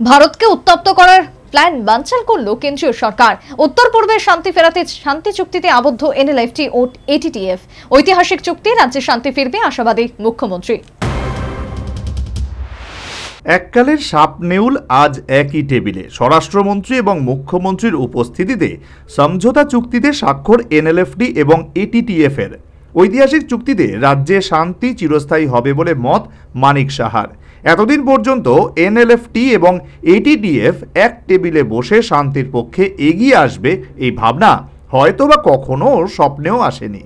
ভারতকে উত্তপ্ত করার প্ল্যান বানচাল করল কেন্দ্রীয় সরকার। উত্তর পূর্বে শান্তি ফেরাতে শান্তি চুক্তিতে আবদ্ধ এনএলএফটি ও এটিটিএফ। ঐতিহাসিক চুক্তি, রাজ্যে শান্তি ফিরবে আশাবাদী মুখ্যমন্ত্রী। এককালের সাপ নেউল আজ একই টেবিলে। স্বরাষ্ট্রমন্ত্রী এবং মুখ্যমন্ত্রীর উপস্থিতিতে সমঝোতা চুক্তিতে স্বাক্ষর এনএলএফটি এবং এটিটিএফ এর। ঐতিহাসিক চুক্তিতে রাজ্যে শান্তি চিরস্থায়ী হবে বলে মত মানিক সাহার। এতদিন পর্যন্ত এনএলএফটি এবং এটিটিএফ এক টেবিলে বসে শান্তির পক্ষে এগিয়ে আসবে এই ভাবনা হয়তোবা কখনো স্বপ্নেও আসেনি।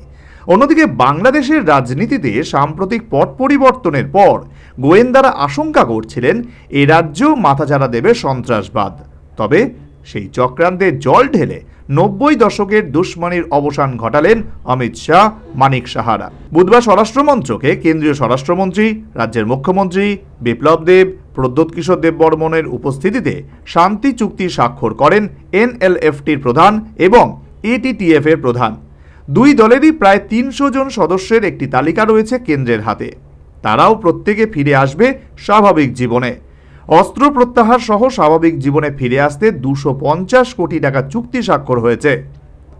অন্যদিকে বাংলাদেশের রাজনীতিতে সাম্প্রতিক পট পরিবর্তনের পর গোয়েন্দারা আশঙ্কা করছিলেন এ রাজ্যেও মাথাচাড়া দেবে সন্ত্রাসবাদ। তবে সেই চক্রান্তে জল ঢেলে 90 দশকের দুশ্মনির অবসান ঘটালেন অমিত শাহ, মানিক সাহারা। বুধবার স্বরাষ্ট্রমন্ত্রকে কেন্দ্রীয় স্বরাষ্ট্রমন্ত্রী, রাজ্যের মুখ্যমন্ত্রী বিপ্লব দেব, প্রদ্যোৎ কিশোর দেববর্মনের উপস্থিতিতে শান্তি চুক্তি স্বাক্ষর করেন এনএলএফটির প্রধান এবং এটিটিএফ এর প্রধান। দুই দলেরই প্রায় 300 জন সদস্যের একটি তালিকা রয়েছে কেন্দ্রের হাতে। তারাও প্রত্যেকে ফিরে আসবে স্বাভাবিক জীবনে। অস্ত্র প্রত্যাহার সহ স্বাভাবিক জীবনে ফিরে আসতে 250 কোটি টাকা চুক্তি স্বাক্ষর হয়েছে।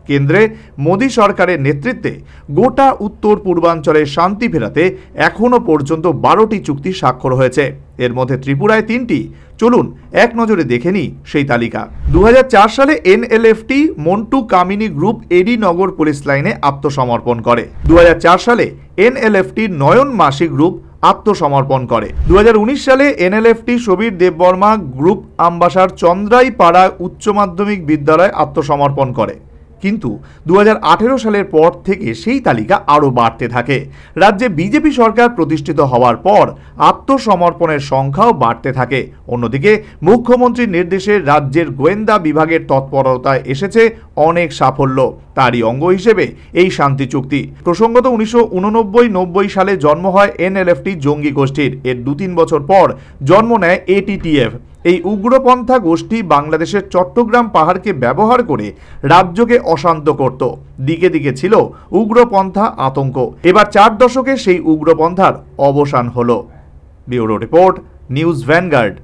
কেন্দ্রে মোদী সরকারের নেতৃত্বে গোটা উত্তর পূর্বাঞ্চলে শান্তি ফেরাতে এখনও পর্যন্ত 12টি চুক্তি স্বাক্ষর হয়েছে। এর মধ্যে ত্রিপুরায় 3টি। চলুন এক নজরে দেখে নিই সেই তালিকা। 2004 সালে এনএলএফটি মন্টু কামিনী গ্রুপ এডি নগর পুলিশ লাইনে আত্মসমর্পণ করে। 2004 সালে এনএলএফটি নয়ন মাসি গ্রুপ আত্মসমর্পণ করে। 2019 সালে এনএলএফটি সবীর দেববর্মা গ্রুপ আমবাসার চন্দ্রাইপাড়া উচ্চ মাধ্যমিক বিদ্যালয় আত্মসমর্পণ করে। কিন্তু 2018 সালের পর থেকে সেই তালিকা আরও বাড়তে থাকে। রাজ্যে বিজেপি সরকার প্রতিষ্ঠিত হওয়ার পর আত্মসমর্পণের সংখ্যাও বাড়তে থাকে। অন্যদিকে মুখ্যমন্ত্রীর নির্দেশে রাজ্যের গোয়েন্দা বিভাগের তৎপরতায় এসেছে অনেক সাফল্য। তারই অঙ্গ হিসেবে এই শান্তি চুক্তি। প্রসঙ্গত 1989-90 সালে জন্ম হয় এনএলএফটি জঙ্গি গোষ্ঠীর। এর 2-3 বছর পর জন্ম নেয় এটিটিএফ। এই উগ্রপন্থা গোষ্ঠী বাংলাদেশের চট্টগ্রাম পাহাড়কে ব্যবহার করে রাজ্যকে অশান্ত করত। দিকে দিকে ছিল উগ্রপন্থা আতঙ্ক। এবার 4 দশকে সেই উগ্রপন্থার অবসান হলো। Bureau report, news vanguard.